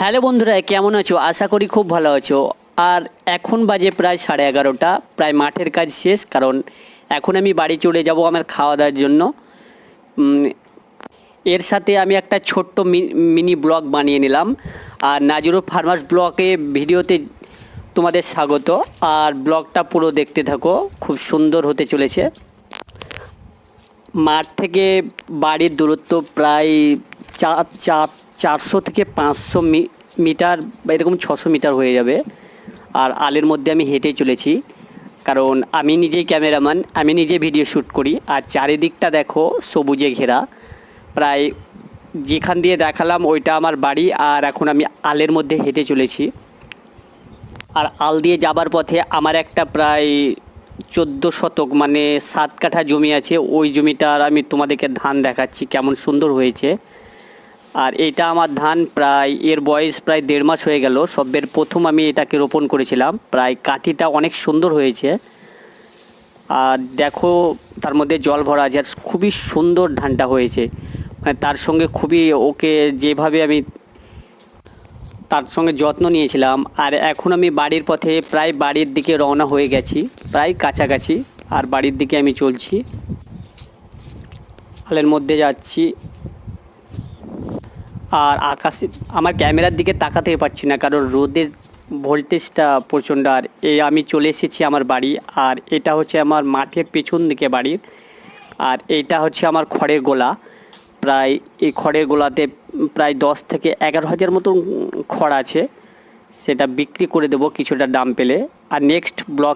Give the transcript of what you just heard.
Hello বন্ধুরা, কেমন আছো? আশা করি খুব ভালো আছো। আর এখন বাজে প্রায় 11:30, প্রায় মাঠের কাজ শেষ। কারণ এখন আমি বাড়ি চলে যাব আমার খাওয়া দাওয়ার জন্য। উম, এর সাথে আমি একটা ছোট্ট মিনি ব্লগ বানিয়ে নিলাম। আর নাজুরো ফার্মার্স ব্লগে ভিডিওতে তোমাদের স্বাগত। আর ব্লগটা পুরো দেখতে থাকো, খুব সুন্দর হতে চলেছে। মাঠ থেকে বাড়ির দূরত্ব প্রায় চার চার 400 থেকে 500 মিটার বা এরকম 600 মিটার হয়ে যাবে। আর আলের মধ্যে আমি হেঁটে চলেছি, কারণ আমি নিজেই ক্যামেরাম্যান, আমি নিজে ভিডিও শ্যুট করি। আর চারিদিকটা দেখো সবুজে ঘেরা। প্রায় যেখান দিয়ে দেখালাম ওইটা আমার বাড়ি। আর এখন আমি আলের মধ্যে হেঁটে চলেছি। আর আল দিয়ে যাবার পথে আমার একটা প্রায় 14 শতক মানে 7 কাঠা জমি আছে। ওই জমিটার আমি তোমাদেরকে ধান দেখাচ্ছি কেমন সুন্দর হয়েছে। আর এটা আমার ধান, প্রায় এর বয়স প্রায় 1.5 মাস হয়ে গেল। সবের প্রথম আমি এটাকে রোপণ করেছিলাম। প্রায় কাঠিটা অনেক সুন্দর হয়েছে। আর দেখো তার মধ্যে জল ভরা আছে, আর খুবই সুন্দর ধানটা হয়েছে। মানে তার সঙ্গে খুবই ওকে যেভাবে আমি তার সঙ্গে যত্ন নিয়েছিলাম। আর এখন আমি বাড়ির পথে প্রায় বাড়ির দিকে রওনা হয়ে গেছি, প্রায় কাছাকাছি। আর বাড়ির দিকে আমি চলছি, হালের মধ্যে যাচ্ছি। আর আকাশে আমার ক্যামেরার দিকে তাকাতে পারছি না, কারণ রোদের ভোল্টেজটা প্রচণ্ড। আর এই আমি চলে এসেছি আমার বাড়ি। আর এটা হচ্ছে আমার মাঠের পেছন দিকে বাড়ির। আর এইটা হচ্ছে আমার খড়ের গোলা। প্রায় এই খড়ের গোলাতে প্রায় 10 থেকে 11 হাজার মতন খড় আছে। সেটা বিক্রি করে দেবো কিছুটা দাম পেলে। আর নেক্সট ব্লগ